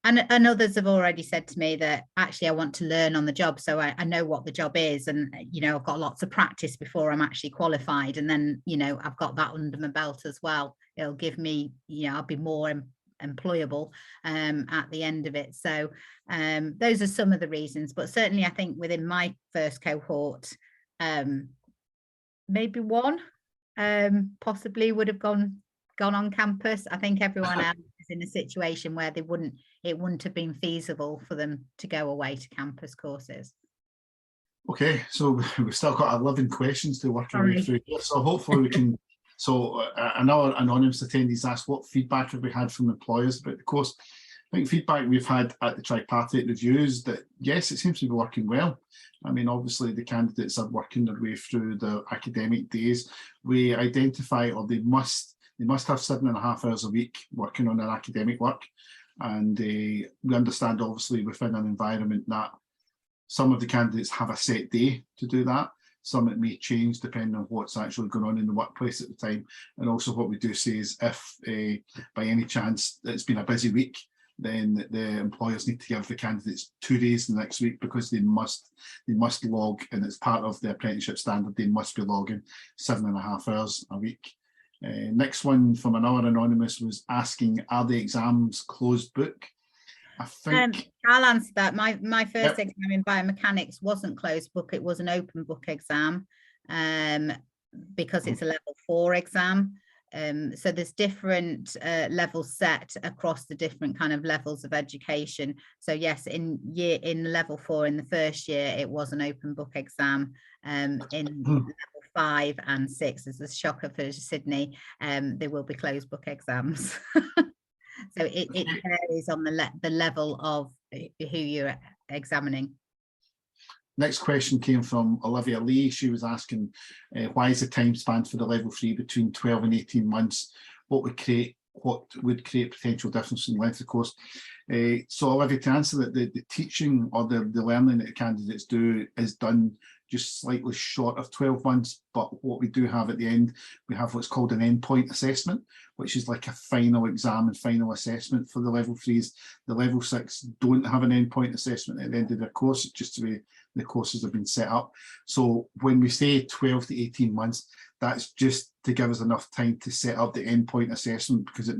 And others have already said to me that actually I want to learn on the job, so I know what the job is, and you know, I've got lots of practice before I'm actually qualified, and then you know, I've got that under my belt as well. It'll give me, you know, I'll be more employable at the end of it. So those are some of the reasons, but certainly I think within my first cohort, maybe one possibly would have gone on campus. I think everyone else is in a situation where it wouldn't have been feasible for them to go away to campus courses. Okay, so we've still got 11 questions to work our way through here, so hopefully we can. So another anonymous attendees asked, what feedback have we had from employers about the course? I think feedback we've had at the tripartite reviews that yes, it seems to be working well. I mean, obviously the candidates are working their way through the academic days. We identify, or they must have 7.5 hours a week working on their academic work. And we understand obviously within an environment that some of the candidates have a set day to do that. Some it may change depending on what's actually going on in the workplace at the time. And also what we do say is if by any chance it's been a busy week, then the employers need to give the candidates 2 days the next week, because they must log, and it's part of the apprenticeship standard, they must be logging 7.5 hours a week. Next one from another anonymous was asking, are the exams closed book? I think I'll answer that. My first exam in biomechanics wasn't closed book, it was an open book exam, because it's a level 4 exam. So there's different levels set across the different kind of levels of education. So yes, in level 4 in the first year, it was an open book exam. In level 5 and 6, as a shocker for Sydney, there will be closed book exams. So it varies on the level of who you're examining. Next question came from Olivia Lee. She was asking, why is the time span for the level 3 between 12 and 18 months? What would create potential difference in length of course? So Olivia, to answer that, the teaching or the learning that the candidates do is done just slightly short of 12 months, but what we do have at the end, we have what's called an endpoint assessment, which is like a final exam and final assessment for the level 3s. The level 6 don't have an endpoint assessment at the end of their course, just the way the courses have been set up. So when we say 12 to 18 months, that's just to give us enough time to set up the endpoint assessment, because it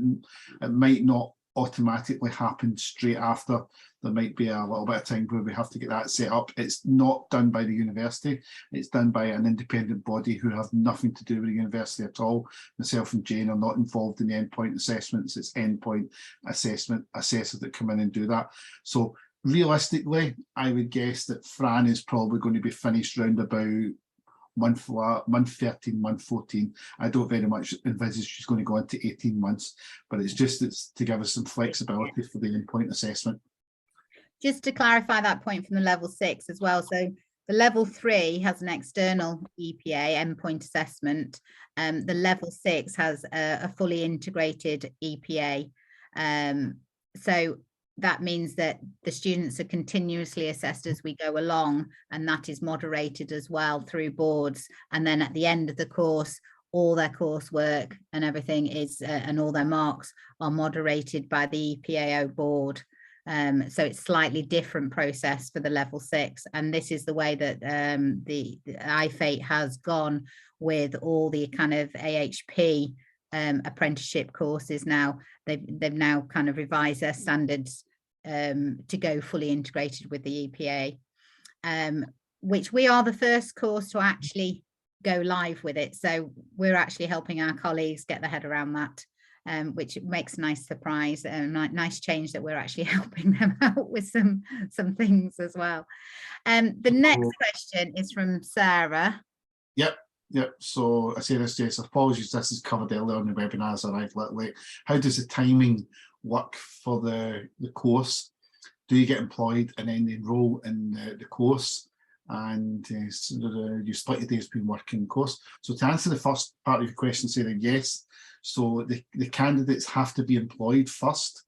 might not automatically happen straight after. There might be a little bit of time where we have to get that set up. It's not done by the university, it's done by an independent body who have nothing to do with the university at all. Myself and Jane are not involved in the endpoint assessments. It's endpoint assessment assessors that come in and do that. So realistically, I would guess that Fran is probably going to be finished round about month 13, month 14. I don't very much envisage she's going to go into 18 months, but it's to give us some flexibility for the endpoint assessment. Just to clarify that point from the level 6 as well. So the level 3 has an external EPA endpoint assessment. The level 6 has a fully integrated EPA. So that means that the students are continuously assessed as we go along, and that is moderated as well through boards. And then at the end of the course, all their coursework and everything is, and all their marks are moderated by the EPAO board. So it's slightly different process for the level 6, and this is the way that the IFATE has gone with all the kind of AHP apprenticeship courses. Now they've now kind of revised their standards to go fully integrated with the EPA, which we are the first course to actually go live with it. So we're actually helping our colleagues get their head around that. Which makes a nice surprise and nice change that we're actually helping them out with some things as well. The next question is from Sarah. Yep. So I say this, Jess, apologies, this is covered earlier on the webinar as I arrived a little late. How does the timing work for the course? Do you get employed and then enroll in the course? And so you split your days between work and course. So to answer the first part of your question, Sarah, yes. So the candidates have to be employed first.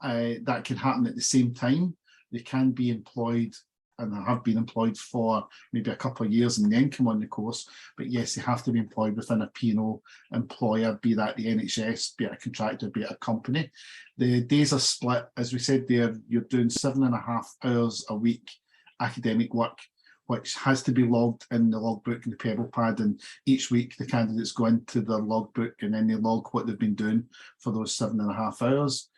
That can happen at the same time. They can be employed and have been employed for maybe a couple of years and then come on the course. But yes, they have to be employed within a P&O employer, be that the NHS, be it a contractor, be it a company. The days are split, as we said there, you're doing 7.5 hours a week academic work, which has to be logged in the logbook and the pebble pad, and each week the candidates go into their logbook and then they log what they've been doing for those 7.5 hours.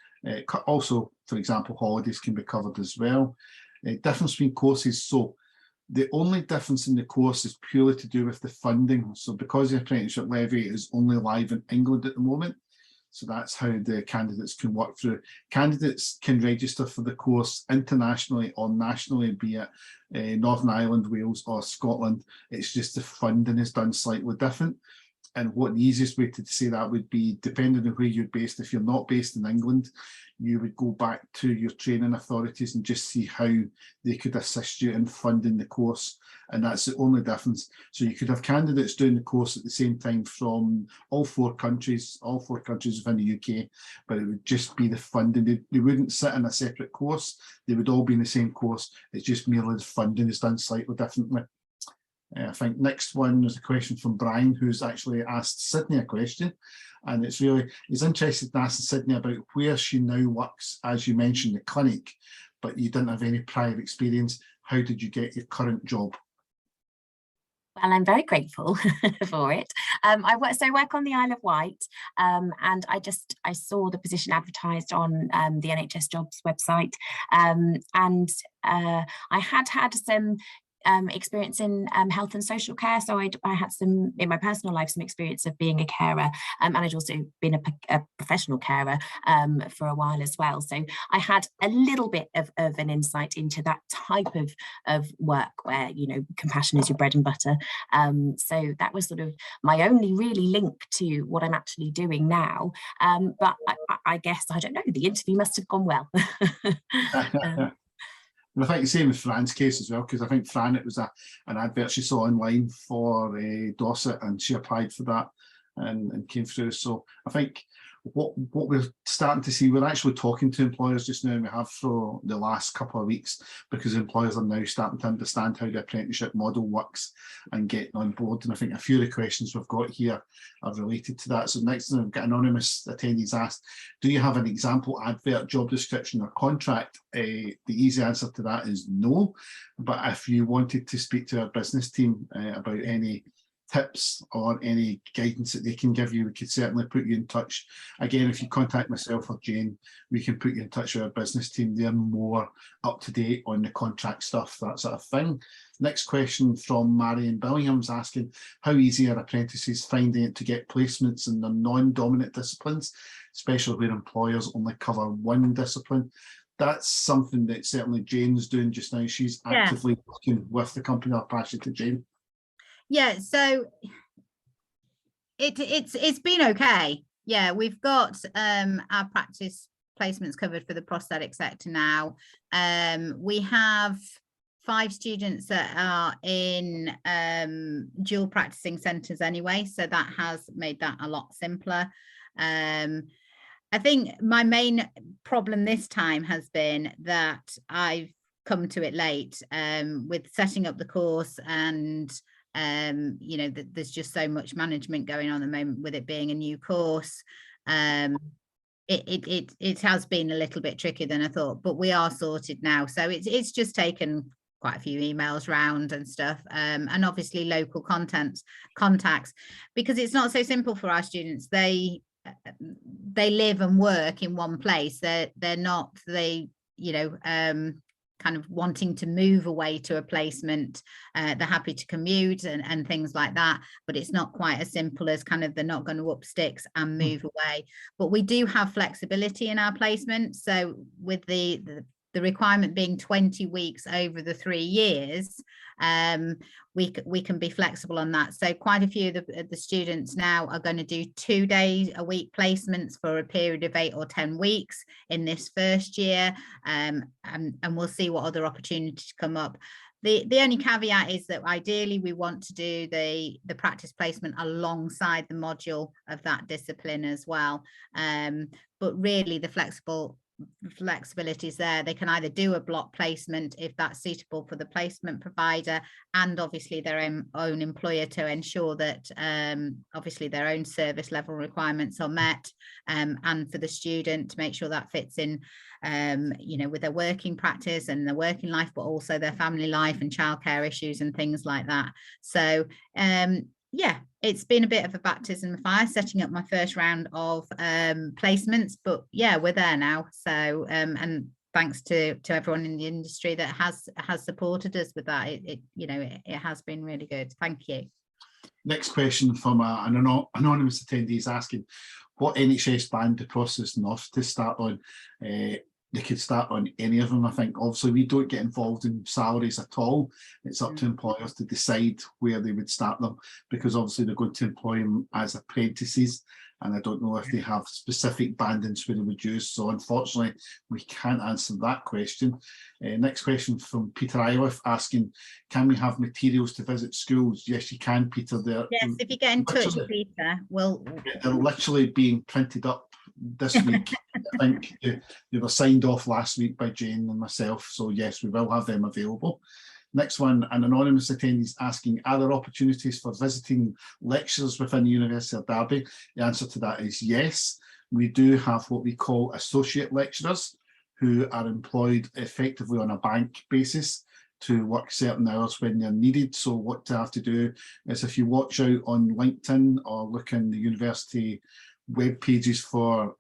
Also, for example, holidays can be covered as well. Difference between courses, so the only difference in the course is purely to do with the funding. So because the apprenticeship levy is only live in England at the moment, so that's how the candidates can work through. Candidates can register for the course internationally or nationally, be it Northern Ireland, Wales or Scotland. It's just the funding is done slightly different. And what the easiest way to say that would be, depending on where you're based. If you're not based in England, you would go back to your training authorities and just see how they could assist you in funding the course. And that's the only difference. So you could have candidates doing the course at the same time from all four countries within the UK, but it would just be the funding. They wouldn't sit in a separate course. They would all be in the same course. It's just merely the funding is done slightly differently. I think next one is a question from Brian, who's actually asked Sydney a question, and he's interested in asking Sydney about where she now works. As you mentioned, the clinic, but you didn't have any prior experience. How did you get your current job? Well, I'm very grateful for it. I work on the Isle of Wight, and I saw the position advertised on the NHS Jobs website, and I had some experience in health and social care. So I had some, in my personal life, some experience of being a carer, and I'd also been a professional carer for a while as well. So I had a little bit of an insight into that type of work where, you know, compassion is your bread and butter. So that was sort of my only really link to what I'm actually doing now. But I guess, I don't know, the interview must have gone well. And I think the same with Fran's case as well, because I think Fran, it was an advert she saw online for Dorset, and she applied for that and came through. So I think what we're starting to see, we're actually talking to employers just now, and we have for the last couple of weeks, because employers are now starting to understand how the apprenticeship model works and getting on board. And I think a few of the questions we've got here are related to that. So next thing, I've got anonymous attendees asked, do you have an example advert, job description or contract? The easy answer to that is no. But if you wanted to speak to our business team about any tips or any guidance that they can give you, we could certainly put you in touch. Again, if you contact myself or Jane, we can put you in touch with our business team. They're more up to date on the contract stuff, that sort of thing. Next question from Marion Billingham's asking, how easy are apprentices finding it to get placements in the non-dominant disciplines, especially where employers only cover one discipline? That's something that certainly Jane's doing just now. She's actively working with the company. I'll pass you to Jane. Yeah, so it's been okay. Yeah, we've got our practice placements covered for the prosthetic sector now. We have 5 students that are in dual practicing centres anyway, so that has made that a lot simpler. I think my main problem this time has been that I've come to it late with setting up the course, and you know, there's just so much management going on at the moment with it being a new course. It has been a little bit trickier than I thought, but we are sorted now. So it's just taken quite a few emails round and stuff, and obviously local contacts, because it's not so simple for our students. They live and work in one place. They're not, you know, kind of wanting to move away to a placement. They're happy to commute and things like that, but it's not quite as simple as kind of they're not going to up sticks and move away. But we do have flexibility in our placement. So with the requirement being 20 weeks over the 3 years, we can be flexible on that. So quite a few of the students now are going to do 2 days a week placements for a period of 8 or 10 weeks in this first year, and we'll see what other opportunities come up. The only caveat is that ideally we want to do the practice placement alongside the module of that discipline as well. But really the flexible flexibilities there. They can either do a block placement if that's suitable for the placement provider, and obviously their own employer, to ensure that obviously their own service level requirements are met, and for the student to make sure that fits in you know, with their working practice and their working life, but also their family life and childcare issues and things like that. So yeah, it's been a bit of a baptism of fire setting up my first round of placements, but yeah, we're there now. So and thanks to everyone in the industry that has supported us with that. It you know, it has been really good. Thank you. Next question from an anonymous attendee is asking, what NHS band do Prosthetists and Orthotists start on? They could start on any of them. I think obviously we don't get involved in salaries at all. It's up to employers to decide where they would start them, because obviously they're going to employ them as apprentices, and I don't know if they have specific bandings where they would use. So unfortunately, we can't answer that question. Next question from Peter Iliff asking, can we have materials to visit schools? Yes, you can, Peter. Yes, if you get in touch, Peter, they're literally being printed up this week. I think they were signed off last week by Jane and myself. So yes, we will have them available. Next one, an anonymous attendee is asking, are there opportunities for visiting lecturers within the University of Derby? The answer to that is yes. We do have what we call associate lecturers who are employed effectively on a bank basis to work certain hours when they're needed. So what they have to do is, if you watch out on LinkedIn or look in the university web pages for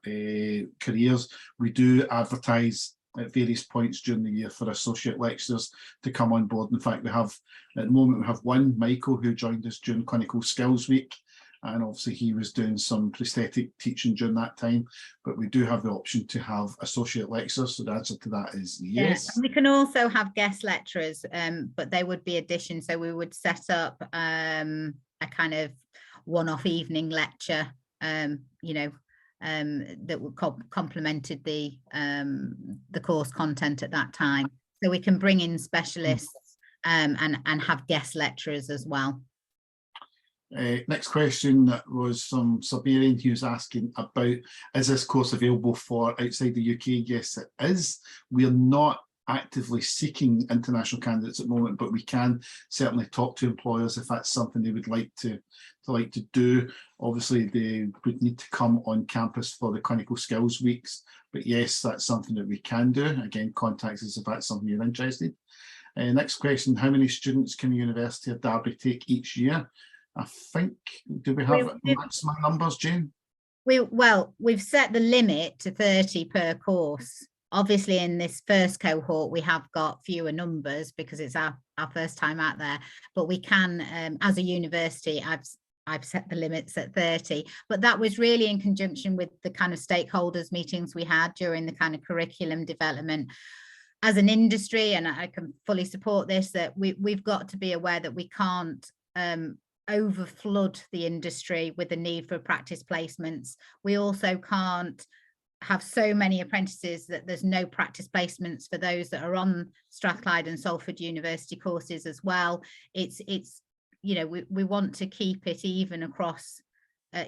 careers, we do advertise at various points during the year for associate lecturers to come on board. In fact, we have, at the moment, we have one, Michael, who joined us during Clinical Skills Week, and obviously he was doing some prosthetic teaching during that time, but we do have the option to have associate lecturers. So the answer to that is yes. Yeah, we can also have guest lecturers, but they would be addition. So we would set up a kind of one-off evening lecture, you know, that would complemented the course content at that time. So we can bring in specialists and have guest lecturers as well. Next question was from Sabarian, who was asking about, is this course available for outside the UK? Yes, it is. We are not actively seeking international candidates at the moment, but we can certainly talk to employers if that's something they would like to do. Obviously, they would need to come on campus for the clinical skills weeks, but yes, that's something that we can do. Again, contact us if that's something you're interested. Next question, how many students can the University of Derby take each year? I think, do we have maximum numbers, Jane? We've set the limit to 30 per course. Obviously, in this first cohort, we have got fewer numbers because it's our first time out there, but we can, as a university, I've set the limits at 30, but that was really in conjunction with the kind of stakeholders meetings we had during the kind of curriculum development. As an industry, and I can fully support this, that we've got to be aware that we can't overflood the industry with the need for practice placements. We also can't have so many apprentices that there's no practice placements for those that are on Strathclyde and Salford University courses as well. It's you know, we want to keep it even across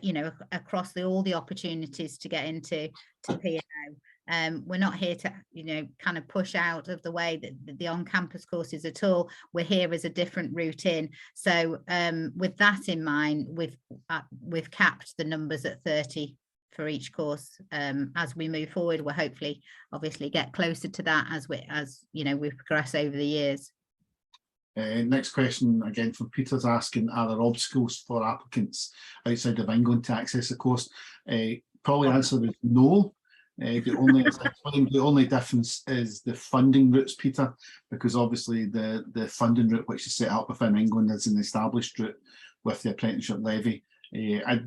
you know, across all the opportunities to get into P&O. We're not here to, you know, kind of push out of the way that the on-campus courses at all. We're here as a different route in. So with that in mind, we've capped the numbers at 30 for each course. As we move forward, we'll hopefully obviously get closer to that as you know, we progress over the years. Next question again from Peter's asking, are there obstacles for applicants outside of England to access the course? Probably answer is no. The only difference is the funding routes, Peter, because obviously the funding route which is set up within England is an established route with the apprenticeship levy. I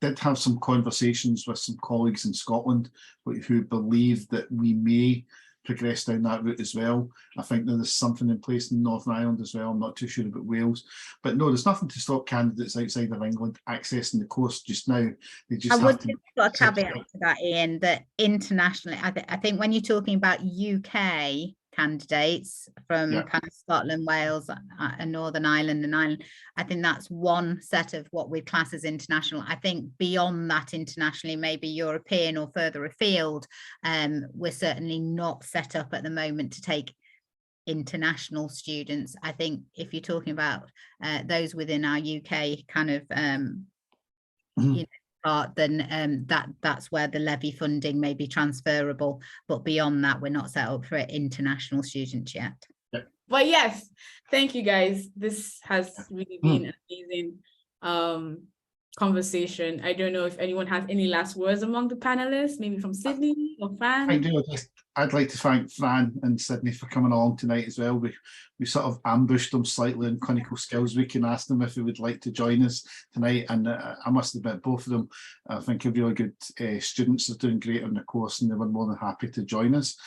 did have some conversations with some colleagues in Scotland who believe that we may progress down that route as well. I think there is something in place in Northern Ireland as well. I'm not too sure about Wales, but no, there's nothing to stop candidates outside of England accessing the course just now. They just have to put a caveat to that, Ian, that internationally, I think when you're talking about UK candidates from Yeah. kind of Scotland, Wales, and Northern Ireland and Ireland. I think that's one set of what we class as international. I think beyond that, internationally, maybe European or further afield, we're certainly not set up at the moment to take international students. I think if you're talking about those within our UK kind of you know, part, then that's where the levy funding may be transferable, but beyond that we're not set up for international students yet. But yes, thank you guys. This has really been an amazing conversation. I don't know if anyone has any last words among the panelists, maybe from Sydney or Fran. I do. I'd like to thank Fran and Sydney for coming along tonight as well. We sort of ambushed them slightly in Clinical Skills Week and asked them if they would like to join us tonight, and I must admit both of them I think are really good students. Are doing great on the course and they were more than happy to join us.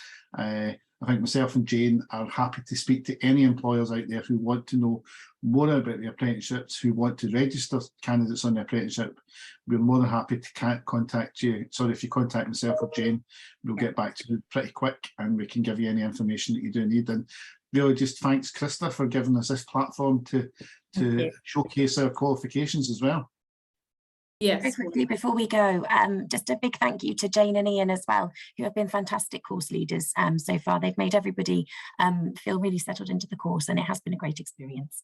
I think myself and Jane are happy to speak to any employers out there who want to know more about the apprenticeships, who want to register candidates on the apprenticeship. We're more than happy to contact you. Sorry, if you contact myself or Jane, we'll get back to you pretty quick and we can give you any information that you do need. And really just thanks, Krista, for giving us this platform to showcase our qualifications as well. Yes. Very quickly before we go, just a big thank you to Jane and Ian as well, who have been fantastic course leaders so far. They've made everybody feel really settled into the course and it has been a great experience.